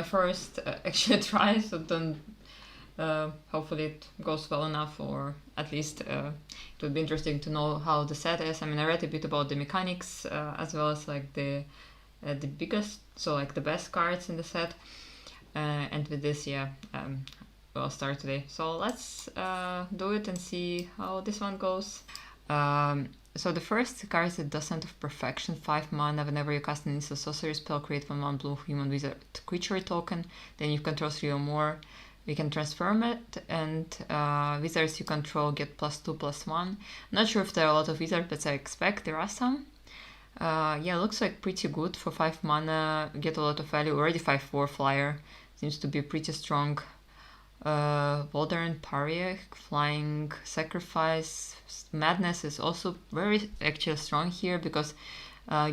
first actually try, so then hopefully it goes well enough, or at least it would be interesting to know how the set is. I mean, I read a bit about the mechanics as well as like the biggest, so like the best cards in the set. And with this, yeah, we'll start today. So let's do it and see how this one goes. So the first card is the Docent of Perfection, 5 mana. Whenever you cast an Innistrad sorcery spell, create 1/1 blue human wizard creature token. Then you control 3 or more. We can transform it, and wizards you control get +2/+1. Not sure if there are a lot of wizards, but I expect there are some. Yeah, looks like pretty good for 5 mana. Get a lot of value. Already 5/4 flyer. Seems to be pretty strong. Voldaren, Pariah, Flying, Sacrifice, Madness is also very actually strong here, because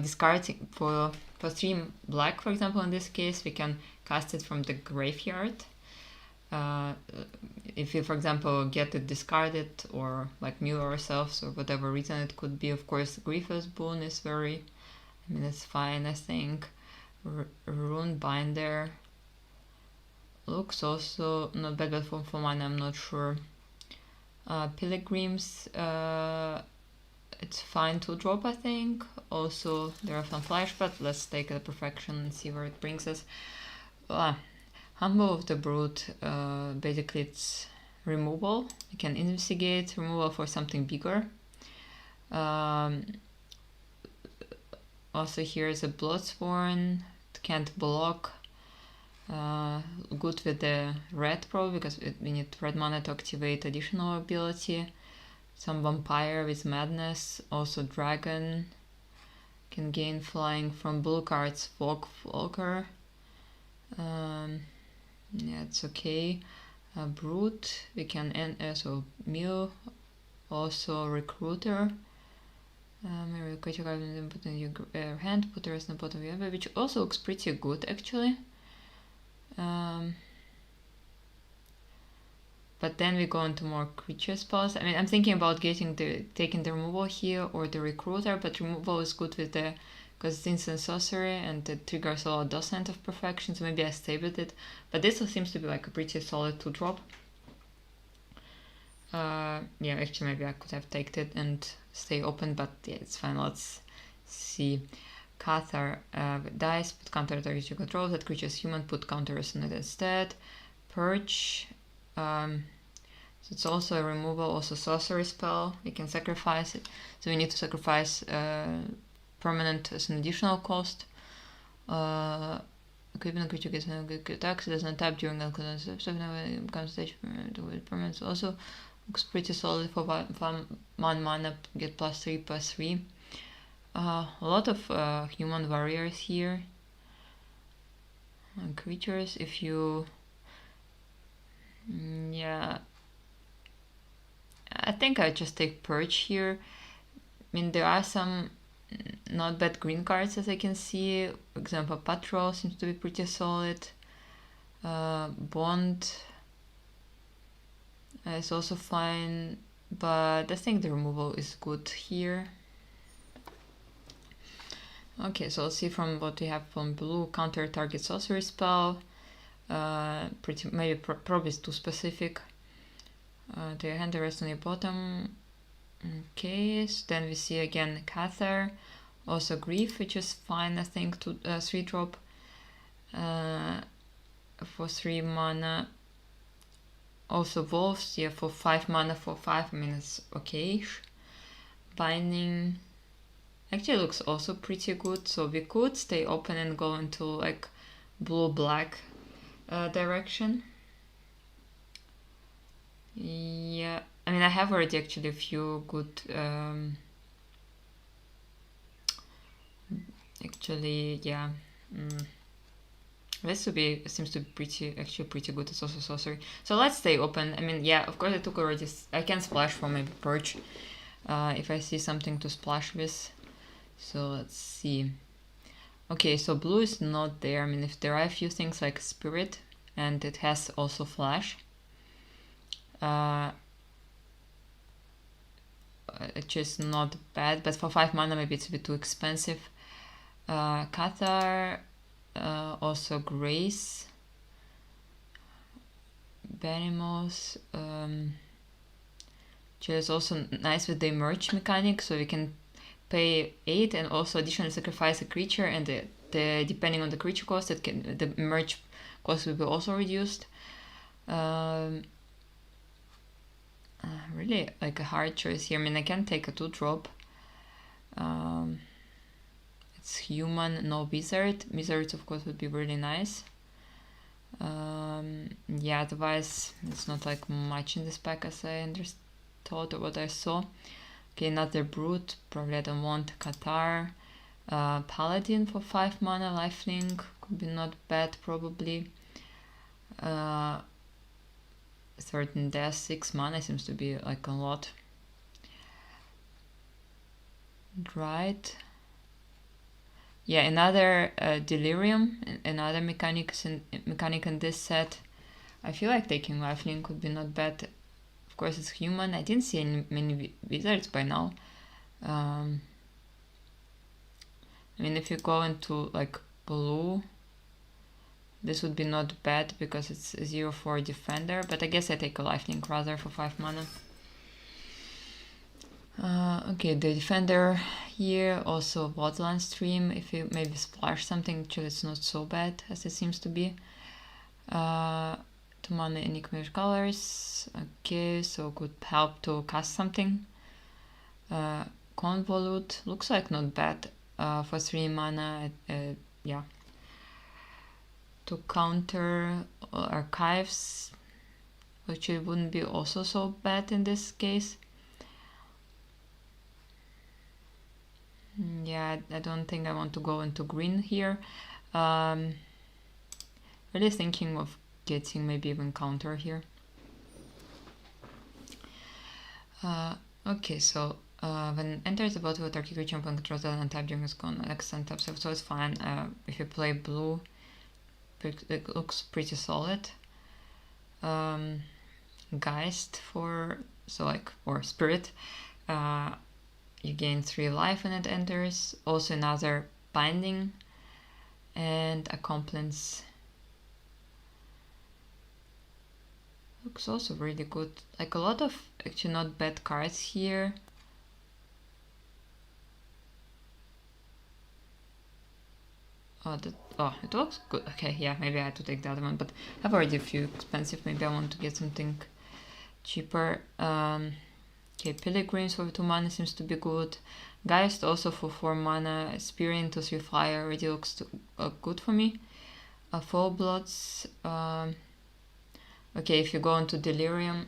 discarding for 3 black, for example, in this case, we can cast it from the graveyard. If we, for example, get it discarded or like mill ourselves or whatever reason it could be, of course, Grievous Boon is very, I mean, it's fine, I think. Rune Binder looks also not bad, but for mine I'm not sure. Pilgrims, it's fine to drop, I think. Also, there are some flash, but let's take a Perfection and see where it brings us. Humble of the Brute, basically it's removal. You can investigate, removal for something bigger. Also here is a Bloodsworn, it can't block. Good with the red probably, because we need red mana to activate additional ability. Some Vampire with Madness, also Dragon. Can gain flying from blue cards, Flocker. Yeah, it's okay. Brute, we can end so Mill, also Recruiter. Maybe put in your hand, put the rest in the bottom of your hand, which also looks pretty good actually. But then we go into more creature spells. I mean, I'm thinking about taking the removal here or the Recruiter, but removal is good with the, because it's instant sorcery and it triggers a lot of Docent of Perfection, so maybe I stay with it. But this seems to be like a pretty solid 2-drop. Yeah, actually maybe I could have taken it and stay open, but yeah, it's fine. Let's see. Cathar dice, put counter target you control. That creature is human, put counters on it instead. Purge. So it's also a removal, also sorcery spell. We can sacrifice it. So we need to sacrifice permanent as an additional cost. Equipment creature gets no good attacks. It doesn't tap during stage. Permanent also looks pretty solid for 1 mana. Get +3/+3. A lot of human warriors here. And creatures, if you... yeah, I think I just take Purge here. I mean, there are some not bad green cards as I can see. For example, Patrol seems to be pretty solid. Bond is also fine, but I think the removal is good here. Okay, so let's see from what we have from blue. Counter target sorcery spell. Probably too specific. To your hand, the rest on your bottom. Okay, so then we see again Cathar, also Grief, which is fine, I think, to 3-drop for 3 mana. Also Wolves, yeah, for 5 mana for 5, I mean, it's okay. Binding actually looks also pretty good, so we could stay open and go into like blue-black direction. Yeah, I mean, I have already actually a few good actually, yeah, this seems to be pretty good. It's also sorcery, so let's stay open. I mean, yeah, of course I took already, I can splash from maybe Purge if I see something to splash with. So let's see. Okay, so blue is not there. I mean, if there are a few things like Spirit, and it has also Flash, which is not bad, but for 5 mana maybe it's a bit too expensive. Cathar, also Grace, animals. Which is also nice with the merge mechanic, so we can pay 8 and also additionally sacrifice a creature, and depending on the creature cost, the merge cost will be also reduced. Really like a hard choice here. I mean, I can take a 2-drop. It's human, no wizard. Wizards, of course, would be really nice. Yeah, otherwise it's not like much in this pack as I thought or what I saw. Okay, another brute. Probably I don't want Qatar. Paladin for 5 mana, lifelink could be not bad probably. Certain death, 6 mana seems to be like a lot. Right. Yeah, another delirium, another mechanic in this set. I feel like taking lifelink could be not bad. Of course, it's human. I didn't see many wizards by now. I mean, if you go into like blue, this would be not bad because it's a 0/4 defender, but I guess I take a lifelink rather for 5 mana. Okay, the defender here, also Bloodline Stream. If you maybe splash something, actually it's not so bad as it seems to be. 2 mana Enigmatic Colors. Okay, so could help to cast something. Convolute looks like not bad for 3 mana. Yeah. To counter archives, which it wouldn't be also so bad in this case. Yeah, I don't think I want to go into green here. Really thinking of getting maybe even counter here. Okay, so when enters the battlefield, target creature opponent controls the untap during its gone next untap, so it's fine. If you play blue, it looks pretty solid. Geist or spirit. You gain 3 life when it enters. Also another binding and accomplice. Looks also really good. Like a lot of actually not bad cards here. It looks good. Okay, yeah, maybe I had to take the other one, but I have already a few expensive. Maybe I want to get something cheaper. Okay, Pilgrims for 2 mana seems to be good. Geist also for 4 mana. Spirit into 3 flyer already looks good for me. Full Bloods. Okay, if you go into Delirium,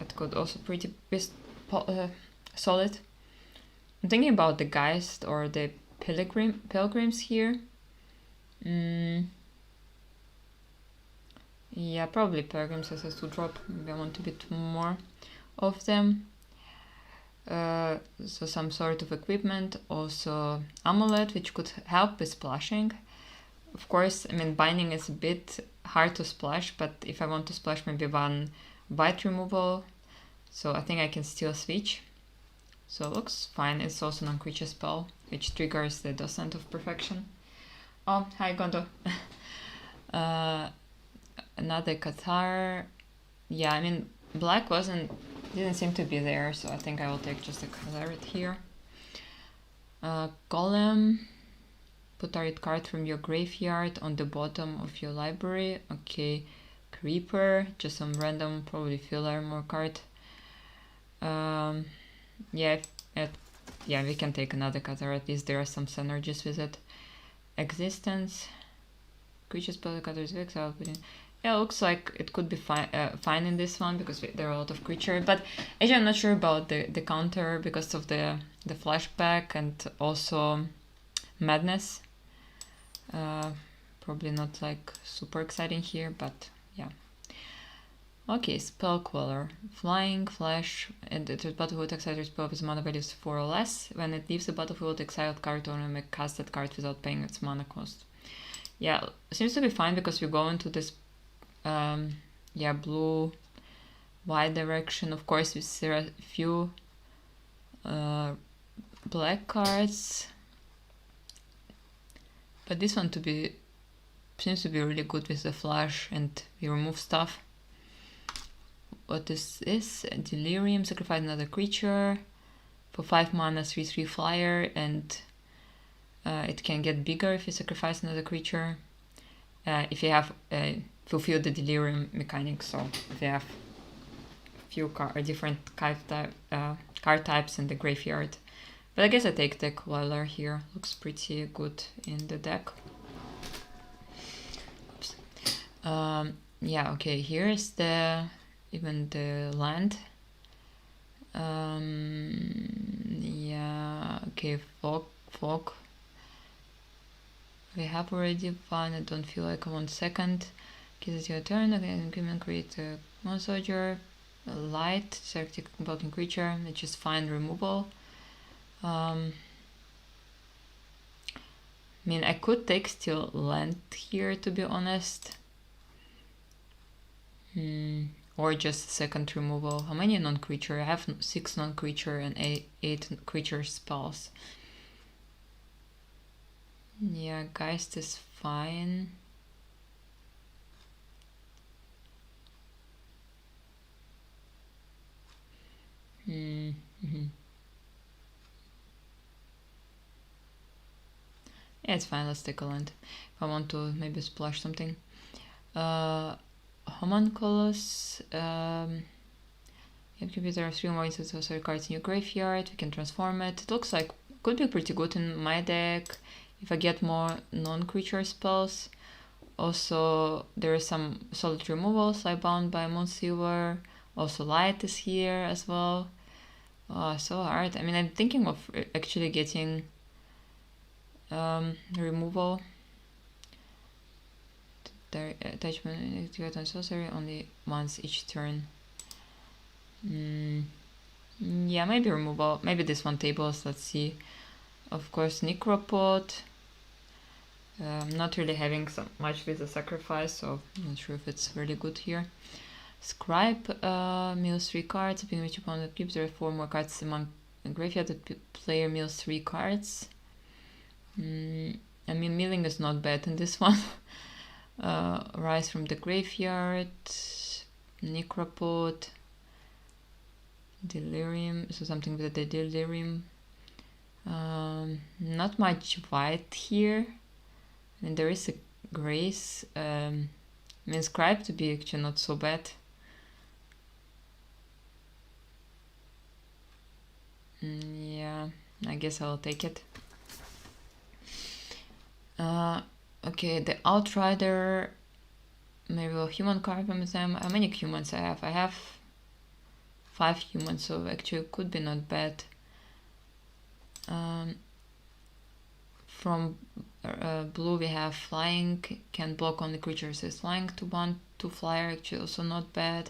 it could also be solid. I'm thinking about the Geist or the Pilgrims here. Yeah, probably Pilgrims as a 2-drop. Maybe I want a bit more of them. So some sort of equipment, also amulet, which could help with splashing. Of course, I mean, binding is a bit hard to splash, but if I want to splash maybe 1 white removal, so I think I can still switch. So it looks fine. It's also non-creature spell, which triggers the Docent of Perfection. Oh, hi Gondo. Another Qatar. Yeah, I mean, black didn't seem to be there, so I think I will take just a Qatar here. Golem. Put target card from your graveyard on the bottom of your library. Okay, Creeper, just some random, probably filler more card. Yeah, we can take another Qatar, at least there are some synergies with it. Existence. Creature spell Qatar is exiled. Yeah, it looks like it could be fine in this one because there are a lot of creatures. But actually, I'm not sure about the counter because of the flashback and also Madness. Probably not like super exciting here, but yeah. Okay, Spell Queller. Flying, flash, and the battlefield exiled spell with mana values 4 or less. When it leaves the battlefield, exiled card owner may cast that card without paying its mana cost. Yeah, seems to be fine because we go into this blue white direction. Of course, there are a few black cards, but this one seems to be really good with the flash and we remove stuff. what is this? Delirium, sacrifice another creature for 5 mana, 3/3 flyer, and it can get bigger if you sacrifice another creature. If you have fulfilled the Delirium mechanic, so if you have a few different card types in the graveyard. But I guess I take the Queller here. Looks pretty good in the deck. Oops. Yeah, okay, here's even the land. Yeah, okay, fog. We have already one. I don't feel like I want second. It's your turn. Okay, you can create a one soldier, a light, select a blocking creature, which is fine removal. I mean, I could take still land here, to be honest. Or just second removal. How many non-creature? I have 6 non-creature and 8 creature spells. Yeah, Geist is fine. Yeah, it's fine, let's take a land. If I want to maybe splash something. Homunculus. You have there are 3 more instances of cards in your graveyard. We can transform it. It looks like could be pretty good in my deck if I get more non-creature spells. Also, there is some solid removals like Bound by Moonsilver. Also, Light is here as well. Oh, so hard. I mean, I'm thinking of actually getting removal. Attachment activate on sorcery only once each turn. Yeah, maybe removal. Maybe this one tables. Let's see. Of course, Necropod. I'm not really having so much with the sacrifice, so I'm not sure if it's really good here. Scribe mills 3 cards. Being which opponent keeps there are 4 more cards among the graveyard. The player mills 3 cards. I mean, milling is not bad in this one. Rise from the graveyard. Necropod. Delirium. So something with the Delirium. Not much white here. I mean, there is a Grace. I mean, Scribe to be actually not so bad. Yeah, I guess I'll take it. Okay, the Outrider. Maybe a human card from them. How many humans I have? I have 5 humans, so actually it could be not bad. From blue we have flying, can block only creatures with flying to 1/2 flyer, actually also not bad.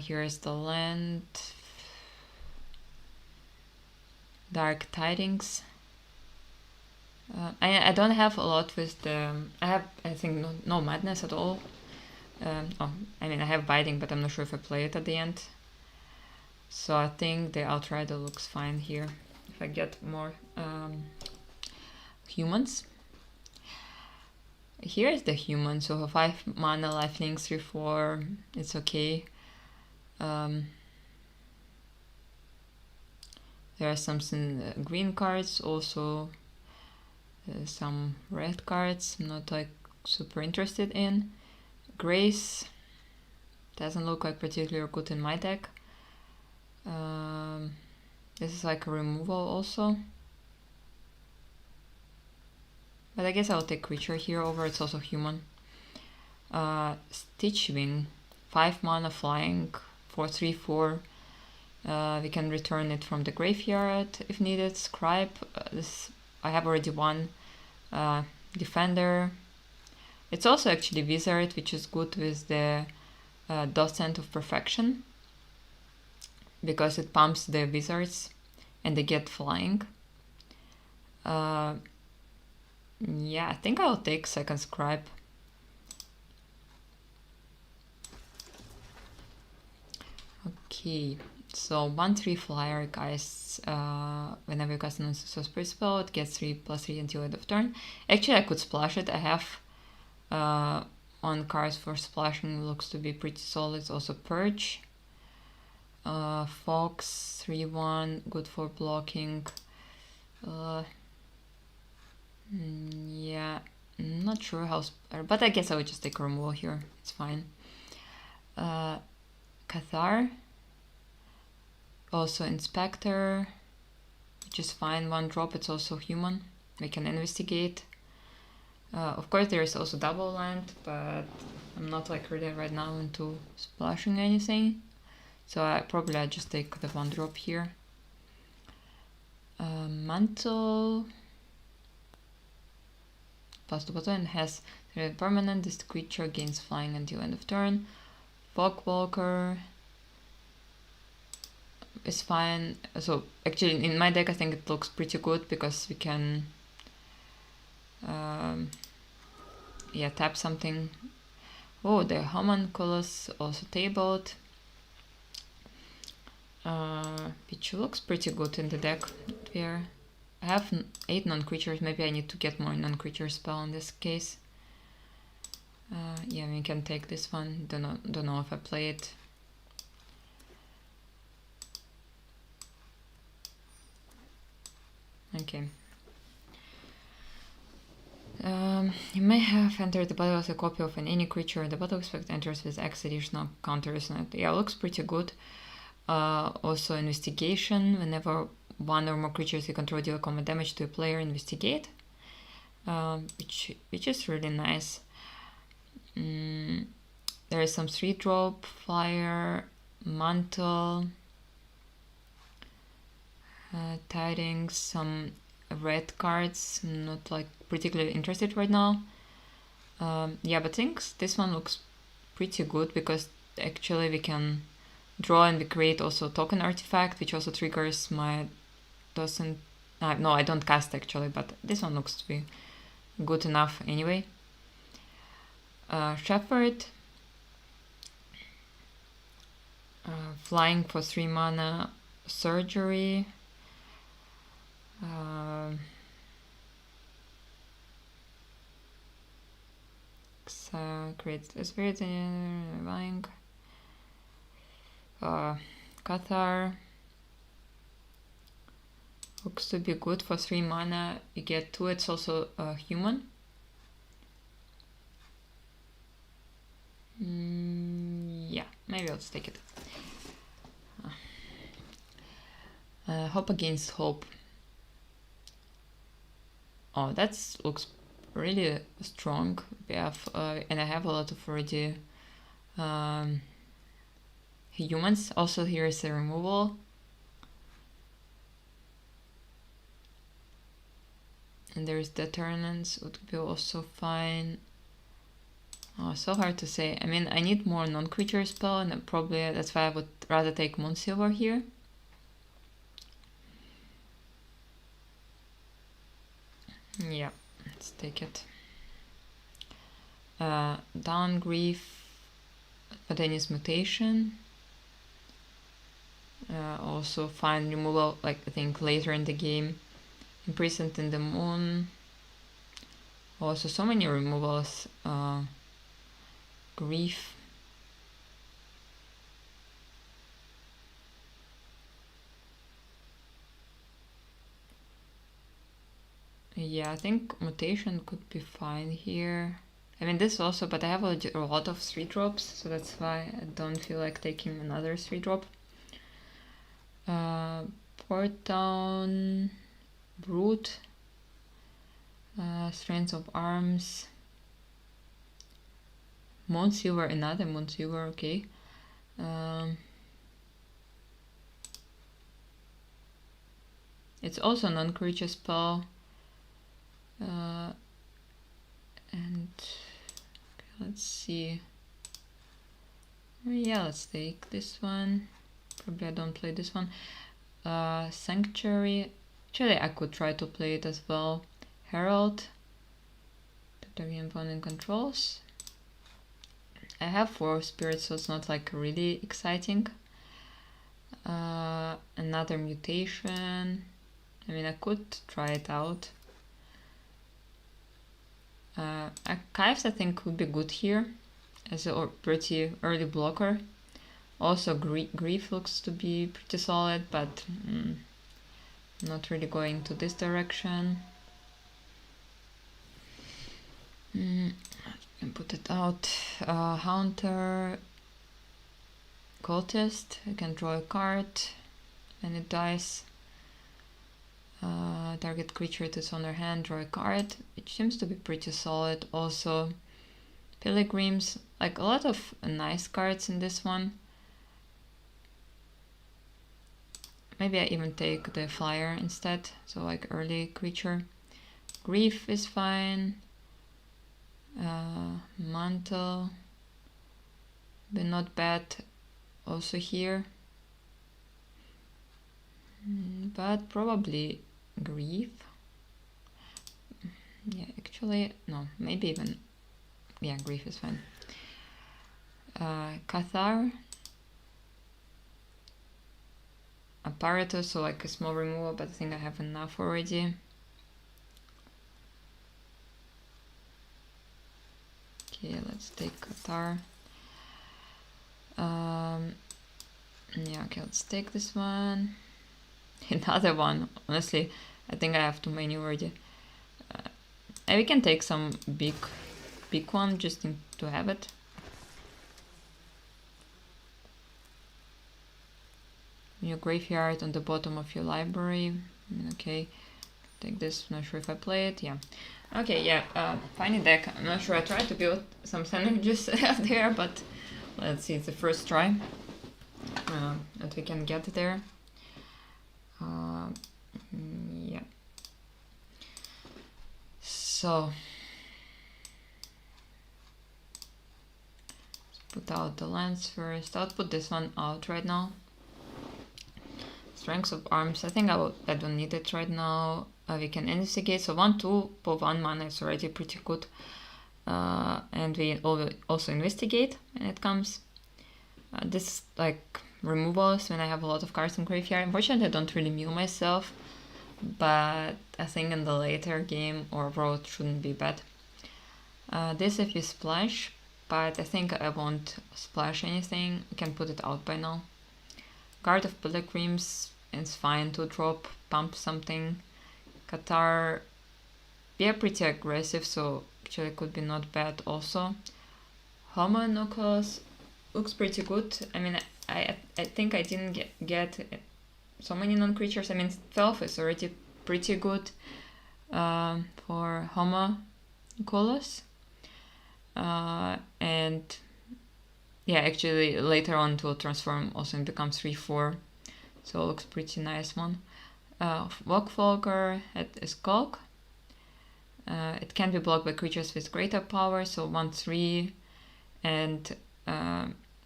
Here is the land. Dark Tidings. I don't have a lot with the... I have, I think, no Madness at all. I mean, I have Biting, but I'm not sure if I play it at the end. So I think the Outrider looks fine here. If I get more humans. Here is the human, so 5 mana, lifelink, 3/4. It's okay. There are some green cards, also some red cards. I'm not like super interested in. Grace doesn't look like particularly good in my deck. This is like a removal also. But I guess I'll take creature here over. It's also human. Stitchwing, 5 mana flying, 4/3/4. We can return it from the graveyard if needed. Scribe, this I have already one. Defender. It's also actually Wizard, which is good with the Docent of Perfection, because it pumps the wizards and they get flying. Yeah, I think I'll take second Scribe. Okay. So 1/3 flyer, guys. Whenever you cast an unsuccessful spell, it gets 3/3 until end of turn. Actually, I could splash it. I have on cards for splashing looks to be pretty solid. Also Purge. Fox 3/1, good for blocking. Yeah, not sure how, but I guess I would just take removal here. It's fine. Cathar. Also Inspector, which is fine. 1 drop. It's also human. We can investigate. Of course, there is also double land, but I'm not like really right now into splashing anything. So I just take the 1-drop here. Mantle. Plus the button has permanent. This creature gains flying until end of turn. Fogwalker is fine. So actually in my deck I think it looks pretty good because we can tap something. Oh, the Homunculus also tabled, which looks pretty good in the deck. I have 8 non-creatures. Maybe I need to get more non-creature spell in this case. Yeah, we can take this one. Don't know if I play it. Okay. You may have entered the battle as a copy of any creature. The battle effect enters with X additional counters. Yeah, looks pretty good. Also Investigation. Whenever 1 or more creatures you control deal combat damage to a player, investigate. Which is really nice. There is some 3-drop, Flyer, Mantle, Tidings, some red cards. I'm not like particularly interested right now. Yeah, but I think this one looks pretty good because actually we can draw and we create also token artifact, which also triggers my no, I don't cast actually, but this one looks to be good enough anyway. Shepherd. Flying for 3 mana. Surgery. Creates a spirit flying. Cathar. Looks to be good for 3 mana. You get 2. It's also human. Yeah, maybe I'll just take it. Hope against hope. Oh, that looks really strong. We have, and I have a lot of already humans. Also, here is a removal. And there's Deterrence, would be also fine. Oh, so hard to say. I mean, I need more non-creature spell, and probably that's why I would rather take Moonsilver here. Yeah, let's take it. Down Grief, Spontaneous Mutation. Also fine removal, like I think later in the game. Imprisoned in the Moon. Also so many removals. Grief. Yeah, I think Mutation could be fine here. I mean this also, but I have a lot of 3-drops, so that's why I don't feel like taking another 3-drop. Port Down, Brute, Strength of Arms, Moonsilver, another Moonsilver, okay. It's also a non-creature spell. And okay, let's see. Yeah, let's take this one. Probably I don't play this one. Sanctuary. Actually, I could try to play it as well. Herald. The opponent controls. I have 4 spirits, so it's not like really exciting. Another mutation. I mean, I could try it out. Archives I think would be good here. as a pretty early blocker. Also Grief looks to be pretty solid, but not really going to this direction. I can put it out. Haunter, Cultist, I can draw a card and it dies. Target creature that's on their hand, draw a card, which seems to be pretty solid. Also Pilgrims, like a lot of nice cards in this one. Maybe I even take the flyer instead, so like early creature. Grief is fine. Mantle, but not bad also here. But probably Grief. Yeah, actually, no, maybe even, yeah, Grief is fine. Cathar. Apparatus, so like a small removal, but I think I have enough already. Okay, let's take Qatar. Yeah, okay, let's take this one. Another one. Honestly, I think I have too many already. And we can take some big one just to have it. Your graveyard on the bottom of your library. Okay, take this. Not sure if I play it. Yeah. Okay, yeah. Funny deck. I'm not sure. I tried to build some synergies there, but let's see. It's the first try that we can get there. Yeah. So let's put out the lands first. I'll put this one out right now. Strength of Arms, I think I don't need it right now. We can investigate, so 1/2 for 1 mana is already pretty good. And we also investigate when it comes. This like removals when I have a lot of cards in graveyard. Unfortunately, I don't really mill myself, but I think in the later game or road shouldn't be bad. This if you splash, but I think I won't splash anything. I can put it out by now. Guard of Pilgrims is fine to drop, pump something. Qatar, they are pretty aggressive, so actually could be not bad also. Homunculus looks pretty good. I mean, I think I didn't get so many non-creatures. I mean, 12 is already pretty good for Homunculus. And yeah, actually later on it will transform also and become 3/4, so it looks pretty nice one. Walkfolker at a Skulk. It can be blocked by creatures with greater power, so 1/3, and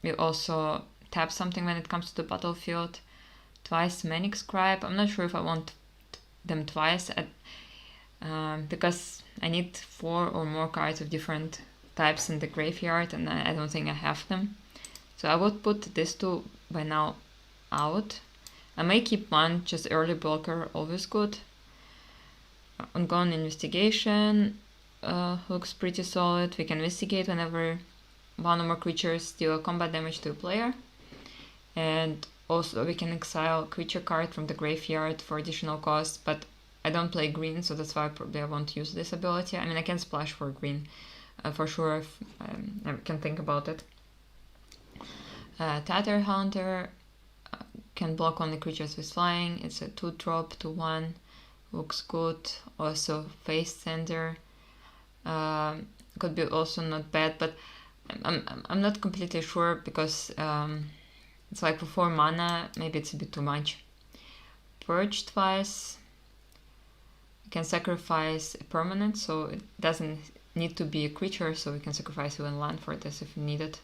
we also tap something when it comes to the battlefield. Twice Manic Scribe. I'm not sure if I want them twice because I need 4 or more cards of different types in the graveyard, and I don't think I have them. So I would put these two by now out. I may keep one, just early blocker, always good. Ongoing Investigation looks pretty solid. We can investigate whenever 1 or more creatures deal combat damage to a player. And also we can exile a creature card from the graveyard for additional cost, but I don't play green, so that's why probably I won't use this ability. I mean, I can splash for green. For sure, if I can think about it. Tattered Hunter can block only creatures with flying. It's a 2-drop, 2/1. Looks good. Also, Face Sender could be also not bad, but I'm not completely sure because it's like for 4 mana, maybe it's a bit too much. Purge twice. You can sacrifice a permanent, so it doesn't need to be a creature, so we can sacrifice even land for this if we need it.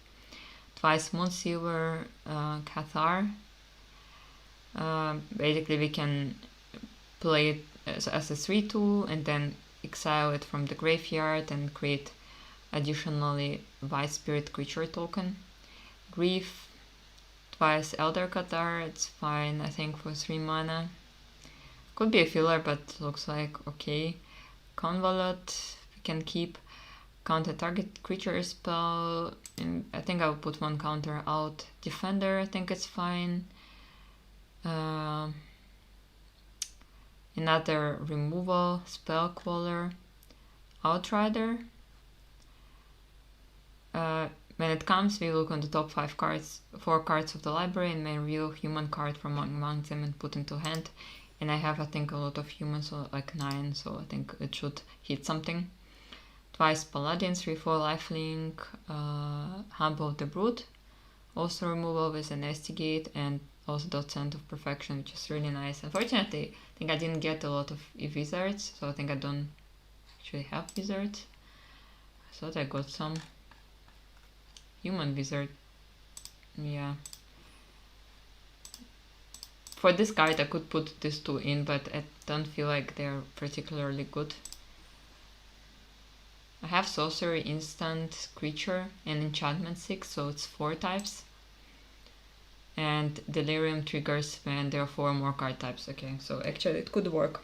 Twice Moonsealer, Cathar. Basically we can play it as a 3/2 and then exile it from the graveyard and create additionally White Spirit creature token. Grief, twice Elder Cathar, it's fine I think for 3 mana. Could be a filler, but looks like okay. Convolute, we can keep. Counter target creature spell, and think I will put one counter out. Defender, I think it's fine. Another removal, Spellcaller, Outrider. When it comes, we look on the top 4 cards of the library and may reveal human card from among them and put into hand. And I have, I think, a lot of humans, so like 9, so I think it should hit something. Twice Paladins, 3/4 lifelink, Humble the Brute, also removal with an Investigate, and also Dot Scent of Perfection, which is really nice. Unfortunately, I think I didn't get a lot of wizards, so I think I don't actually have wizards. I thought I got some. Human wizard, yeah. For this card I could put these 2 in, but I don't feel like they're particularly good. I have sorcery, instant, creature, and enchantment 6, so it's 4 types. And delirium triggers when there are 4 more card types. Okay, so actually it could work.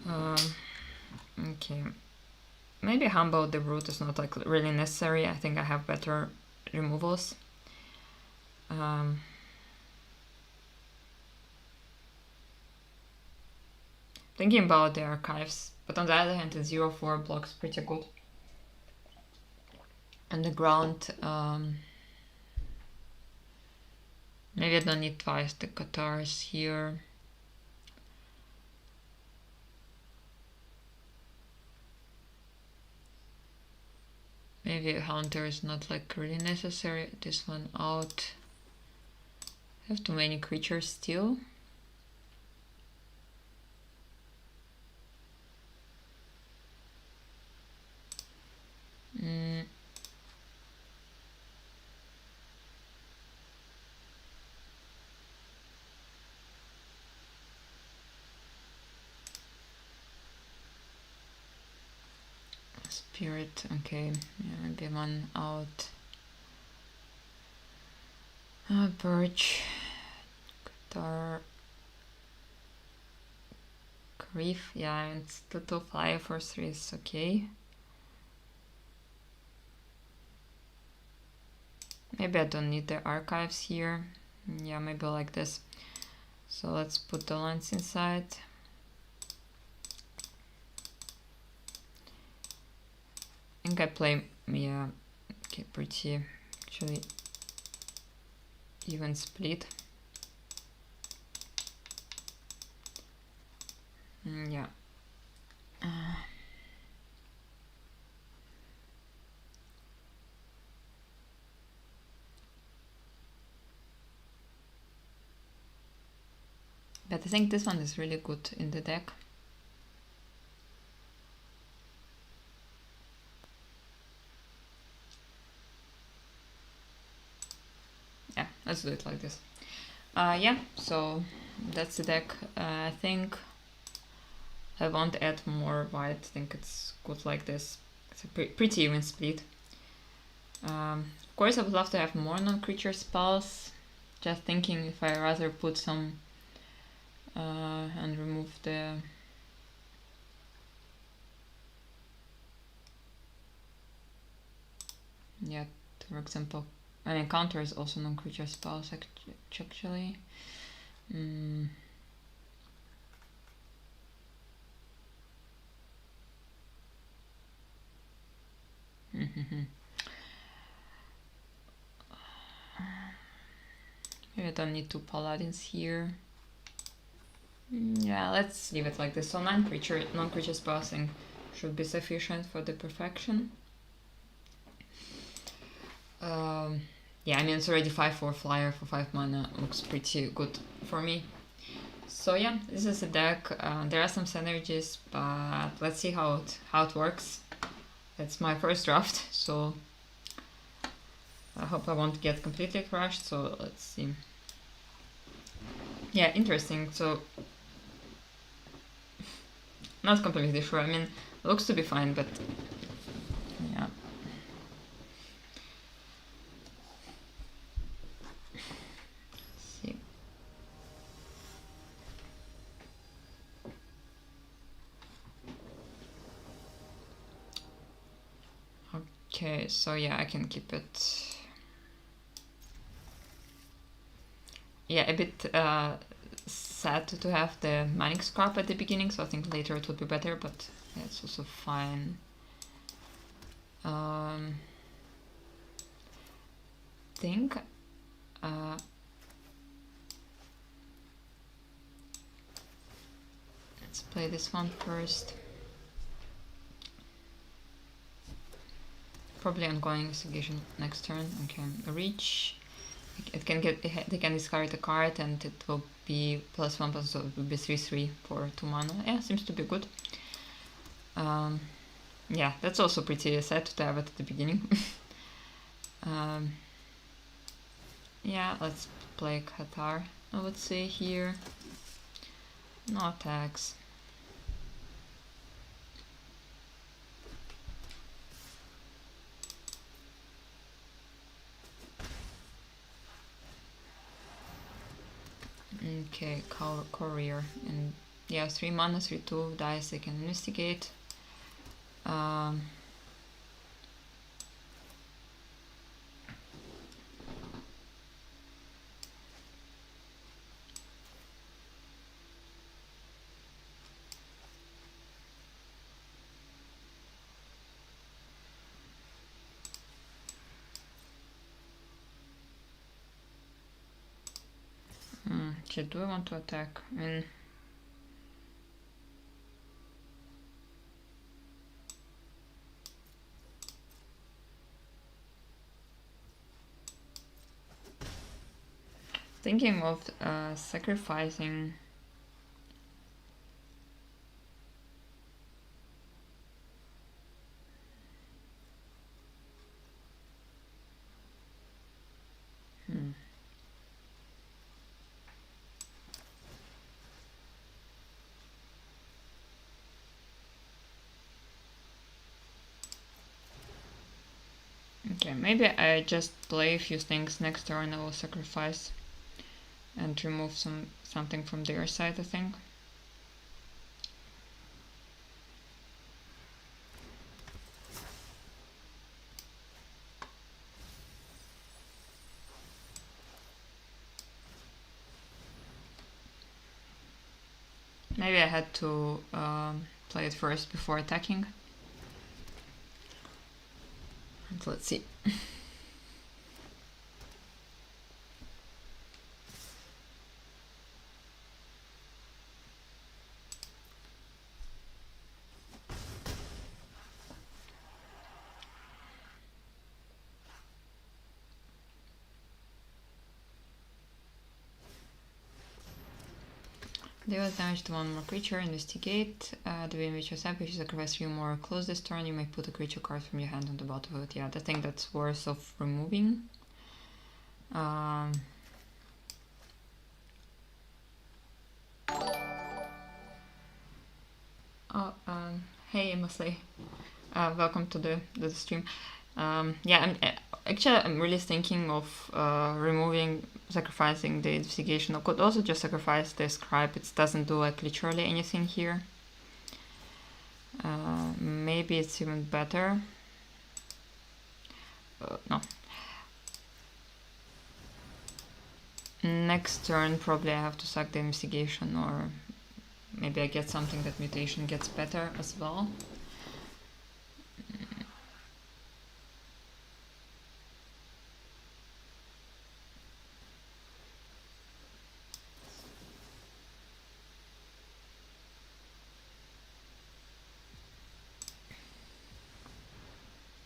Okay. Maybe Humble the Brute is not like really necessary. I think I have better removals. Thinking about the archives, but on the other hand, the 0/4 blocks pretty good. And the ground, maybe I don't need twice the Catars here. Maybe a Hunter is not like really necessary. This one out. I have too many creatures still. Spirit, okay, yeah, maybe one out. Birch, Catar, Reef, yeah, it's the 2 flyer for 3 is okay. Maybe I don't need the archives here. Yeah, maybe like this. So let's put the lines inside. I think I play, yeah, okay, pretty, actually, even split. Yeah. But I think this one is really good in the deck. Yeah, let's do it like this. Yeah, so that's the deck. I think I won't add more white. I think it's good like this. It's a pretty even split. Of course, I would love to have more non-creature spells. Just thinking if I rather put some and remove the yeah, for example, I mean counter is also non-creature spells actually. Maybe I don't need 2 paladins here. Yeah, let's leave it like this. So non-creature spells should be sufficient for the perfection. Yeah, I mean it's already 5/4 flyer for 5 mana. Looks pretty good for me. So yeah, this is a deck. There are some synergies, but let's see how it works. It's my first draft, so I hope I won't get completely crushed. So let's see. Yeah, interesting. So not completely sure. I mean, looks to be fine, but yeah. Let's see. Okay, so yeah, I can keep it. Yeah, a bit sad to have the mining scrap at the beginning, so I think later it would be better, but yeah, it's also fine. Think let's play this one first. Probably ongoing investigation next turn. Okay, reach. It can get. They can discard a card, and it will be +1+, so it will be 3/3 for 2 mana. Yeah, seems to be good. Yeah, that's also pretty sad to have it at the beginning. Yeah, let's play Qatar. Now let's see here. No attacks. Okay, courier, and yeah, 3 mana, 3/2 dice. They can investigate. Shit, do I want to attack? I mean, thinking of sacrificing. Okay, maybe I just play a few things next turn. I will sacrifice and remove something from their side, I think. Maybe I had to play it first before attacking. And let's see. Deal damage to one more creature, investigate. The way in which you attack, if you sacrifice 3 more close this turn, you may put a creature card from your hand on the battlefield. Yeah, I think that's worth of removing. Hey Mosley, welcome to the stream. Yeah, I'm really thinking of removing, sacrificing the investigation. I could also just sacrifice the scribe. It doesn't do like literally anything here. Maybe it's even better. No. Next turn probably I have to sack the investigation, or maybe I get something that mutation gets better as well.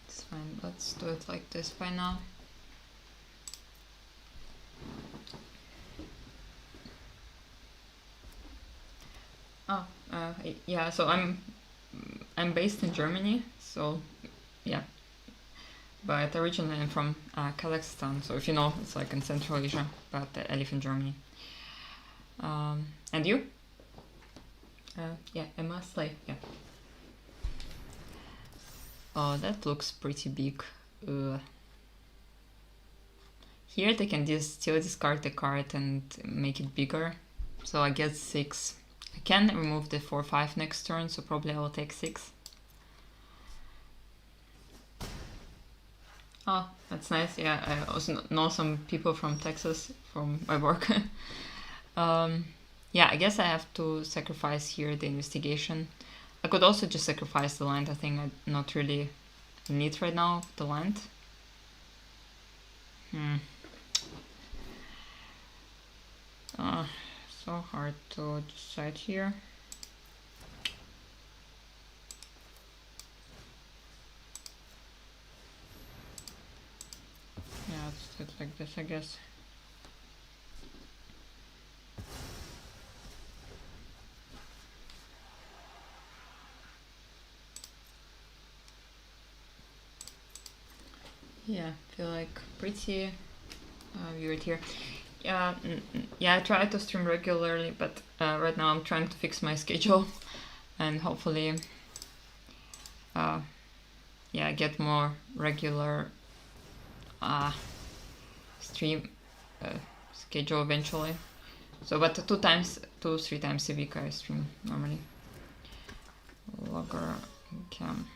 It's fine, let's do it like this by now. Yeah, so I'm based in Germany, so yeah, but originally I'm from Kazakhstan, so if you know, it's like in Central Asia, but I live in Germany. And you? Yeah, Emma Slay, yeah. Oh, that looks pretty big. Here they can still discard the card and make it bigger, so I get 6. I can remove the 4/5 next turn, so probably I will take 6. Oh, that's nice. Yeah, I also know some people from Texas from my work. um, yeah, I guess I have to sacrifice here the investigation. I could also just sacrifice the land. I think I not really need right now the land. Hmm. Uh, so hard to decide here. Yeah, let's do it like this, I guess. Yeah, I feel like pretty weird here. Yeah, yeah, I try to stream regularly, but right now I'm trying to fix my schedule and hopefully, yeah, get more regular stream schedule eventually. So, but 2, 3 times a week I stream normally. Logger cam.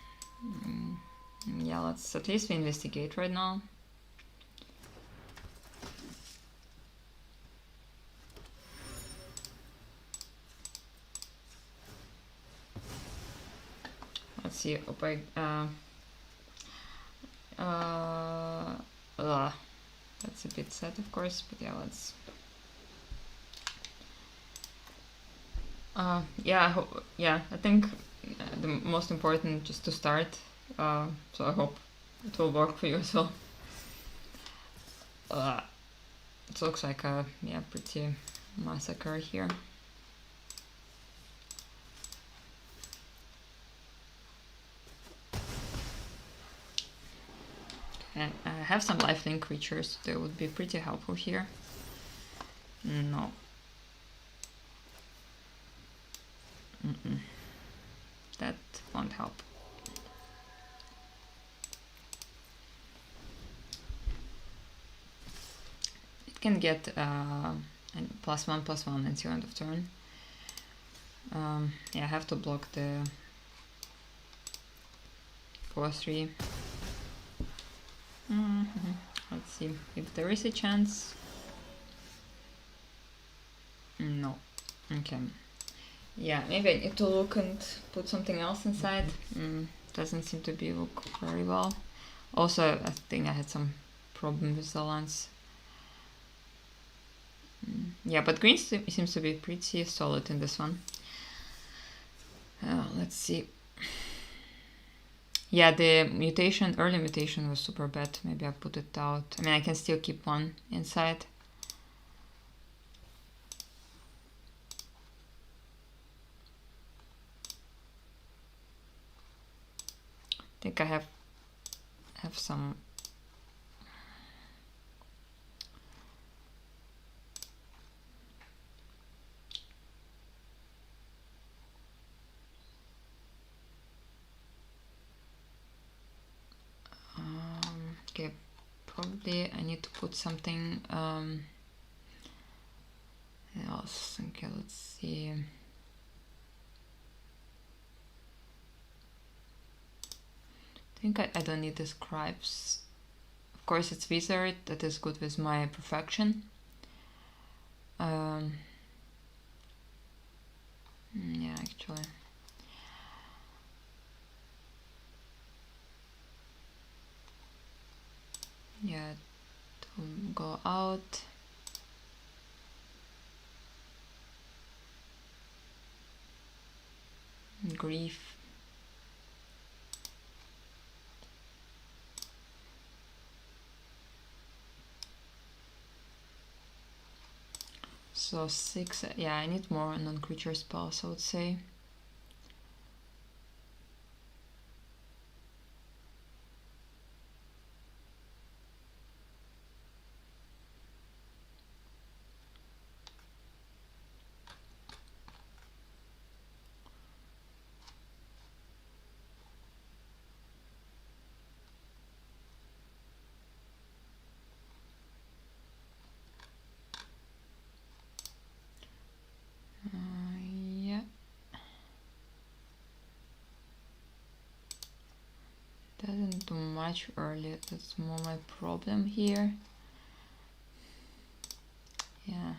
Yeah, let's at least investigate right now. Let's see. That's a bit sad, of course, but yeah, let's. Yeah, I think the most important just to start. So I hope it will work for you as well. It looks like a pretty massacre here. And I have some lifelink creatures. They would be pretty helpful here. No. That won't help. It can get +1/+1 until end of turn. Yeah, I have to block the 4/3. Let's see if there is a chance. No. Okay. Yeah, maybe I need to look and put something else inside. Doesn't seem to be look very well. Also, I think I had some problem with the lens. Yeah, but green seems to be pretty solid in this one. Let's see. Yeah, the early mutation was super bad. Maybe I put it out. I mean, I can still keep one inside. I think I have some. Okay, probably I need to put something else. Okay, let's see. I think I don't need the scribes. Of course, it's wizard. That is good with my perfection. Yeah, actually. Yeah, to go out. Grief. So 6. Yeah, I need more non-creature spells, I would say. Yeah. shouldn't do much early. That's more my problem here. Yeah.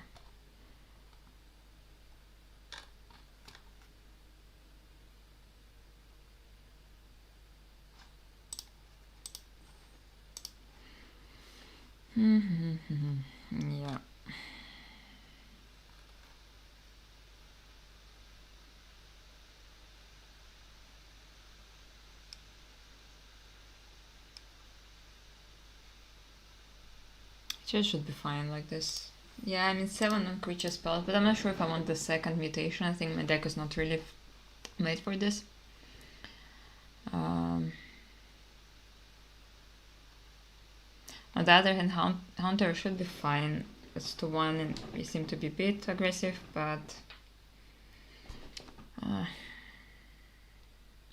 Yeah. It should be fine like this. Yeah, I mean 7 on creature spells, but I'm not sure if I want the second mutation. I think my deck is not really made for this. On the other hand, Hunter should be fine. It's 2-1 and we seem to be a bit aggressive, but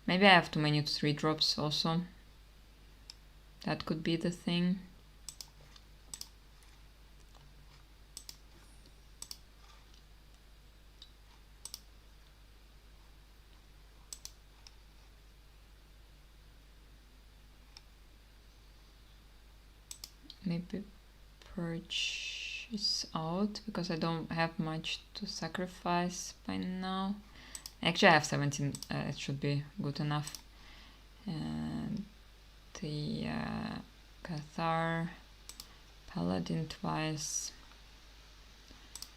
maybe I have too many 3-drops also. That could be the thing. Maybe Purge is out because I don't have much to sacrifice by now. Actually, I have 17. It should be good enough. And the Cathar, Paladin twice,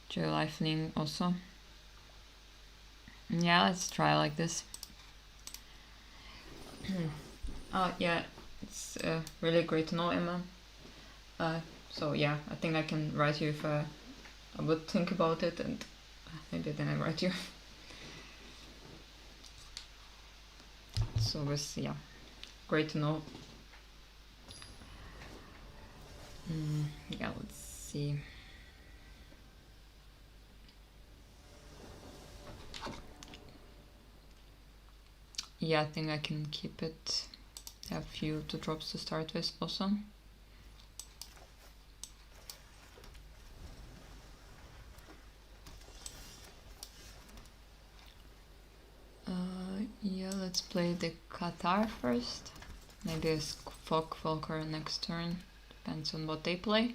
Joy Lifelink also. Yeah, let's try like this. Oh yeah, it's really great to know, Emma. So yeah, I think I can write you if I would think about it, and maybe then I write you. So it's, yeah, great to know. Yeah, let's see. Yeah, I think I can keep it. I have a few 2-drops to start with also. Yeah, let's play the Qatar first. Maybe a Folker next turn. Depends on what they play.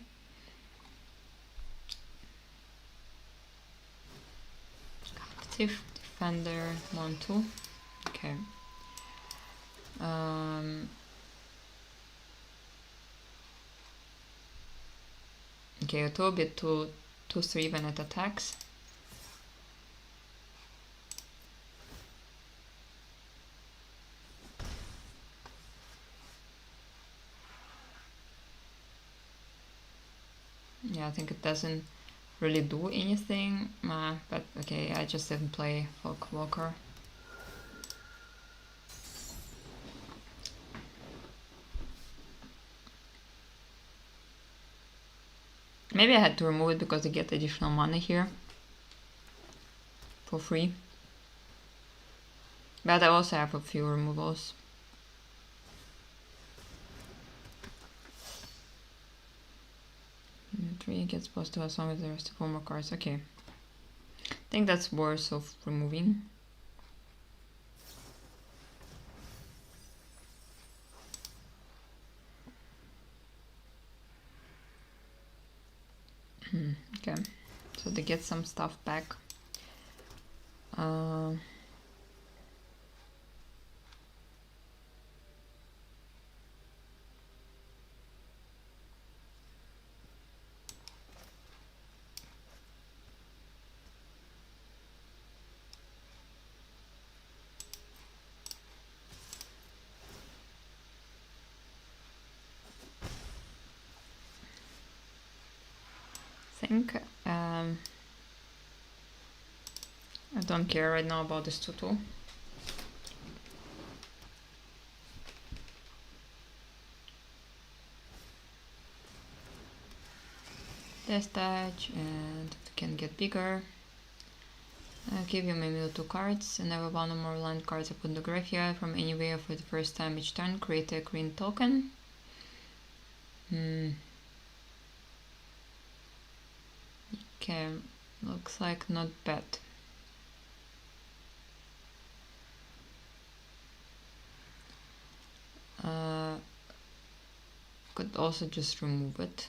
Captive, Defender, 1-2. Okay. Okay, it will be 2-3 when it attacks. Yeah, I think it doesn't really do anything, but okay, I just didn't play Folkwalker. Maybe I had to remove it because I get additional mana here for free. But I also have a few removals. Three gets plus 2 as long as there's 4 more cards. Okay. I think that's worth of removing. Okay. So they get some stuff back. I don't care right now about this 2-2. Touch, and it can get bigger. I'll give you maybe 2 cards, and never one or more land cards I put in the graveyard from anywhere for the first time each turn. Create a green token. Okay, looks like not bad. Could also just remove it.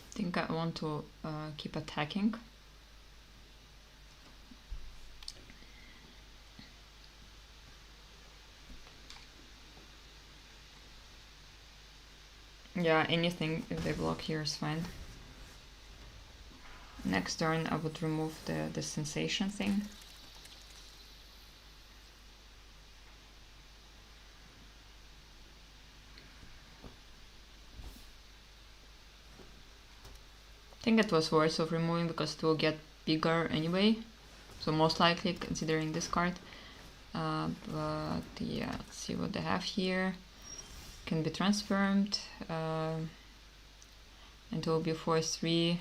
I think I want to keep attacking. Yeah, anything if they block here is fine. Next turn I would remove the sensation thing. I think it was worth of removing because it will get bigger anyway. So most likely considering this card. But yeah, let's see what they have here. Can be transformed. And it will be 4/3.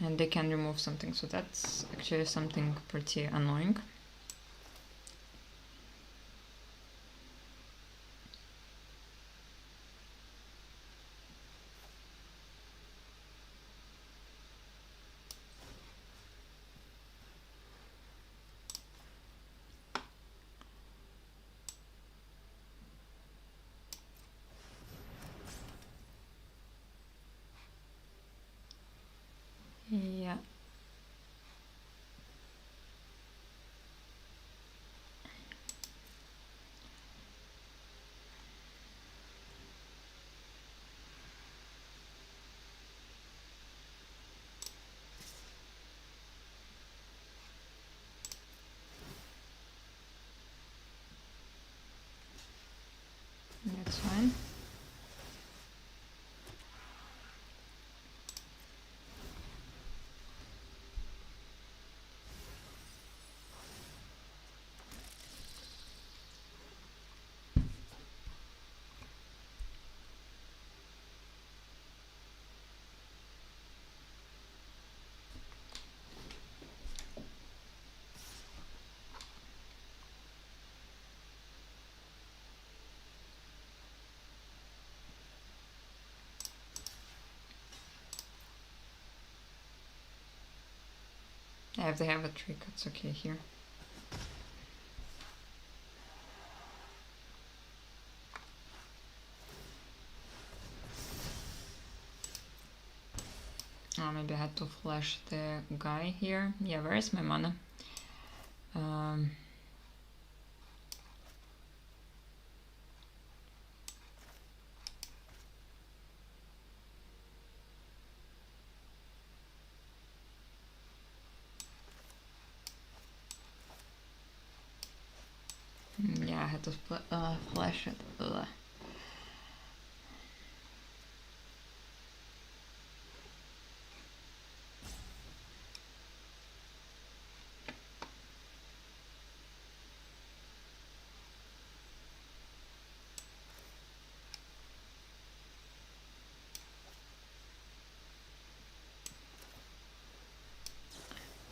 And they can remove something, so that's actually something pretty annoying. Yeah. That's fine. Yeah, if they have a trick, it's okay here. Maybe I had to flash the guy here. Yeah, where is my mana? Yeah, I had to flash it. Ugh.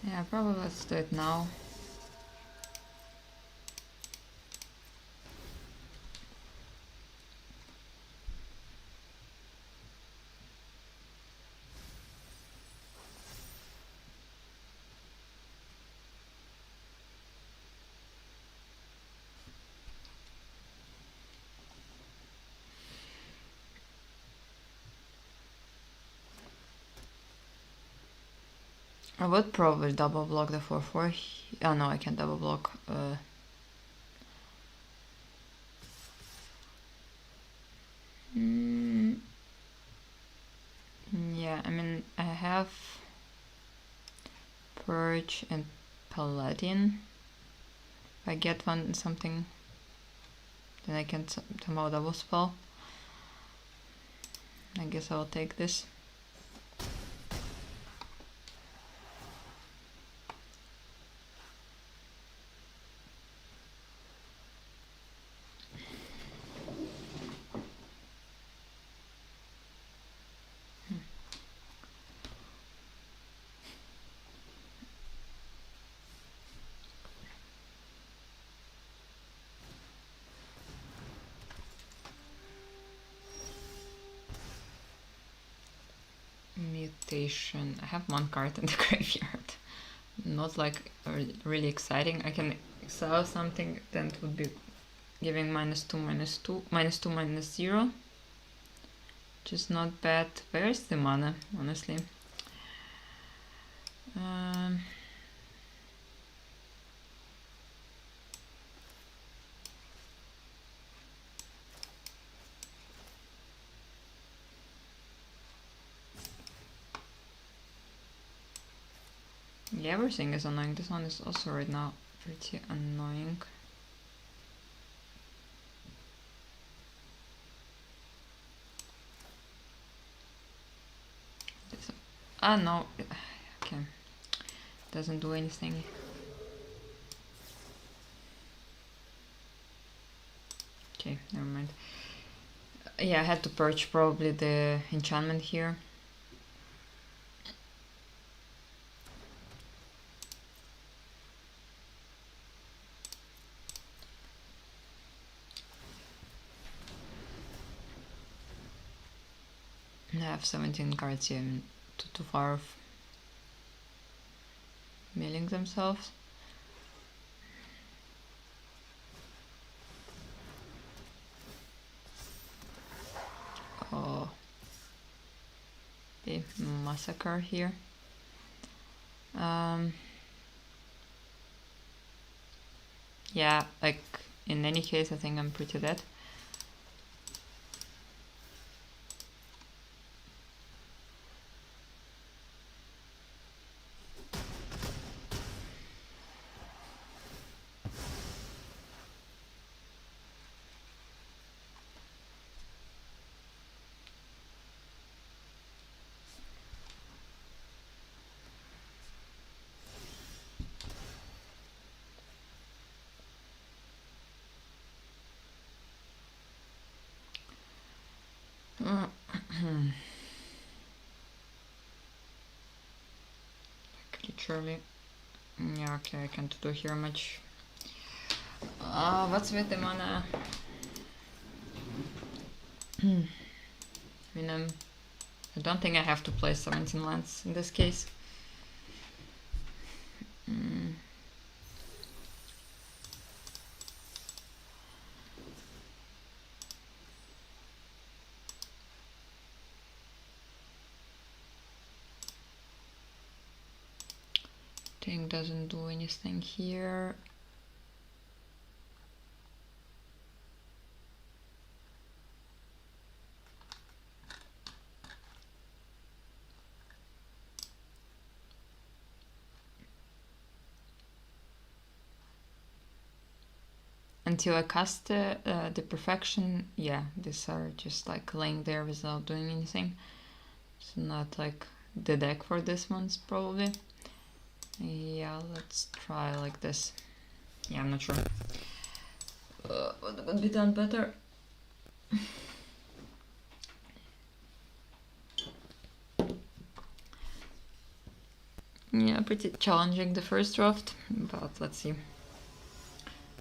Yeah, probably let's do it now. I would probably double block the 4/4. Oh no, I can't double block. Yeah, I mean, I have Purge and Paladin. If I get one something, then I can somehow double spell. I guess I'll take this. Mutation. I have one card in the graveyard. Not like really exciting. I can exile something that would be giving -2, -2, -2, -0. Which is not bad. Where's the mana, honestly? Yeah, everything is annoying. This one is also right now pretty annoying. No. Okay. Doesn't do anything. Okay, never mind. Yeah, I had to purge probably the enchantment here. I have 17 cards here, too far off milling themselves. Oh, the massacre here. Yeah, like in any case, I think I'm pretty dead. Literally. Yeah, okay, I can't do here much. What's with the mana? I mean, I don't think I have to play 17 lands in this case. Thing doesn't do anything here. Until I cast the perfection, yeah, these are just like laying there without doing anything. It's not like the deck for this one's probably. Yeah, let's try like this. Yeah, I'm not sure what would be done better. Yeah, pretty challenging the first draft, but let's see.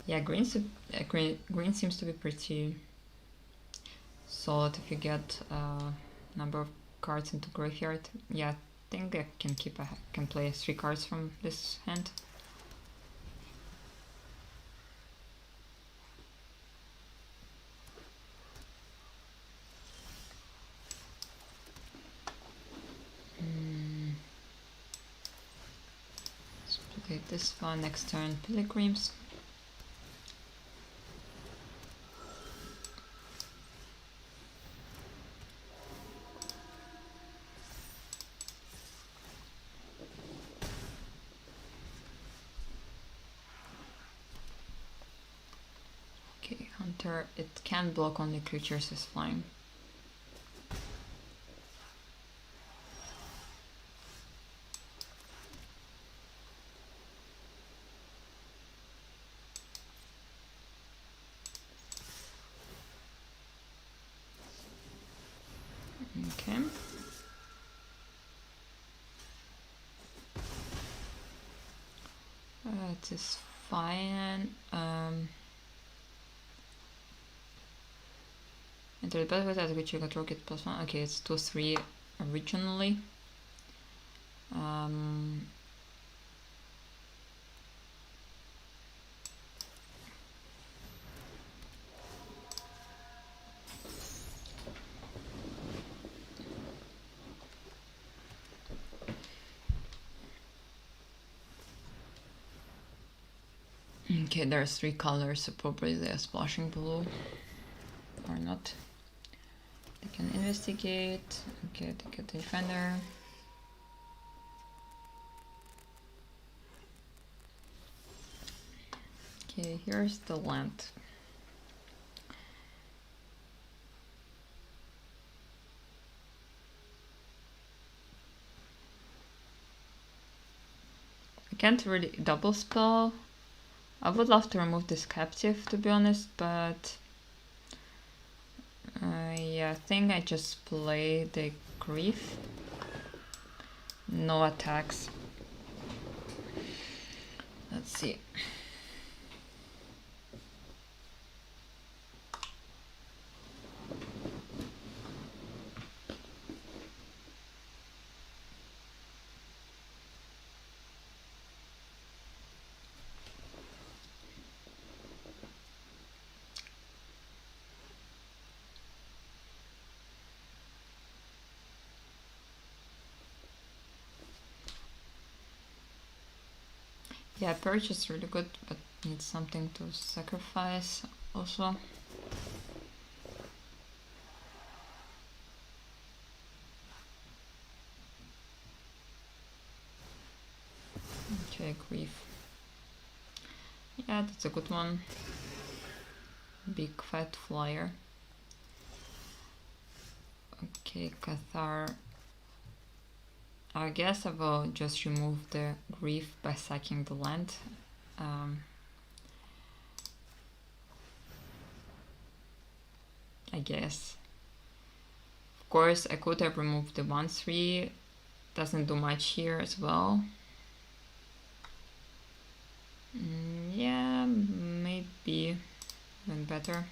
Yeah, green seems to be pretty solid if you get a number of cards into graveyard. Yeah, I think I can play 3 cards from this hand. Let's play this one next turn. Pilgrims. It can block only creatures as flying. Okay. It is fine. Enter the battle as which you control get +1. Okay, it's 2/3. originally. Okay, there's 3 colors, so probably they're splashing blue or not. They can investigate. Okay, they get the defender. Okay, here's the land. I can't really double spell. I would love to remove this captive, to be honest, but yeah, I think I just play the grief. No attacks. Let's see. Yeah, Purge is really good, but needs something to sacrifice also. Okay, Grief. Yeah, that's a good one. Big fat flyer. Okay, Cathar. I guess I will just remove the Grief by sacking the land. I guess. Of course, I could have removed the 1/3. Doesn't do much here as well. Yeah, maybe even better.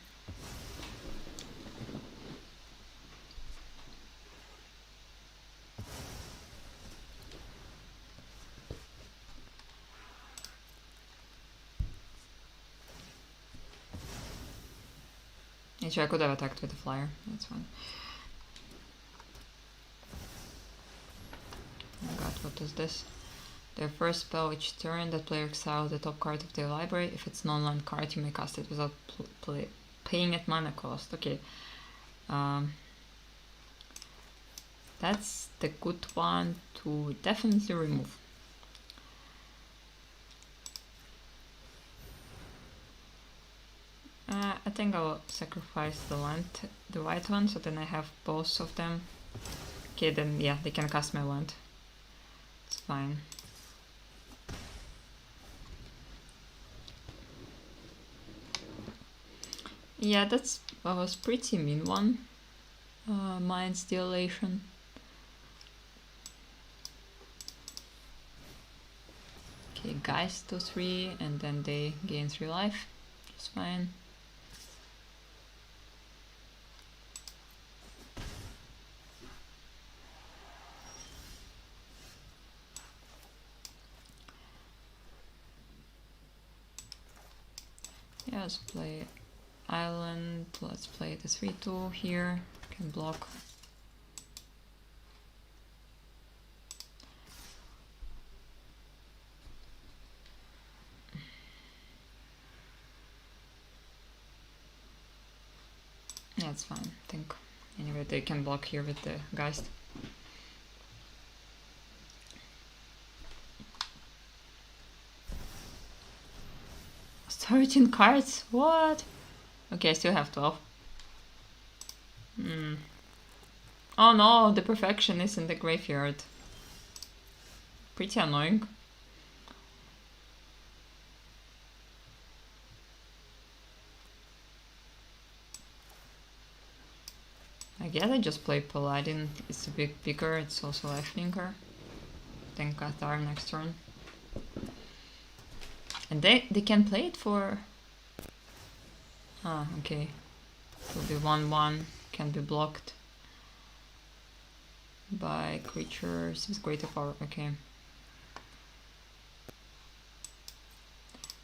Actually, I could have attacked with the flyer. That's fine. Oh god, what is this? Their first spell each turn, that player exiles the top card of their library. If it's non-land card, you may cast it without paying at mana cost. Okay. That's the good one to definitely remove. I think I'll sacrifice the land, the white one, so then I have both of them. Okay, then yeah, they can cast my land. It's fine. Yeah, that was pretty mean one. Mind Stillation. Okay, guys to 3 and then they gain 3 life. It's fine. Yeah, let's play Island. Let's play the 3/2 here. Can block. Yeah, it's fine, I think. Anyway, they can block here with the Geist. Lost 13 cards? What? Okay, I still have 12. Oh no, the Perfection is in the graveyard. Pretty annoying. I guess I just play Paladin. It's a bit bigger, it's also Lifelinker. Then Cathar next turn. And they can play it for... Ah, okay. It will be 1/1, can be blocked. by creatures with greater power. Okay. I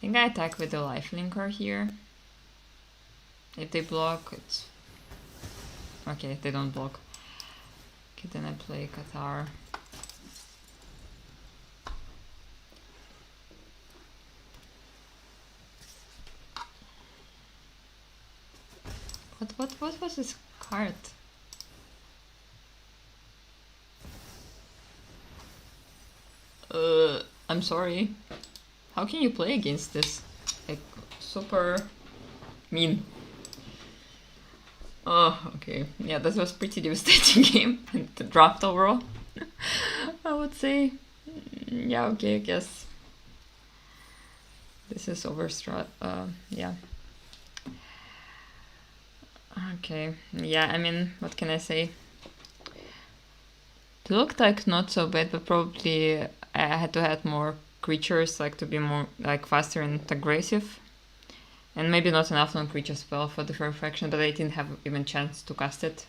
think I attack with the lifelinker here. If they block, it's... Okay, they don't block. Okay, then I play Qatar. What was this card? I'm sorry. How can you play against this? Like, super mean. Oh, okay. Yeah, that was pretty devastating game. And the draft overall, I would say. Yeah, okay, I guess. This is Over Innistrad. Yeah. Okay. Yeah, I mean, what can I say? It looked like not so bad, but probably I had to add more creatures, like to be more like faster and aggressive. And maybe not enough non-creature spell for the fair fraction, but I didn't have even chance to cast it.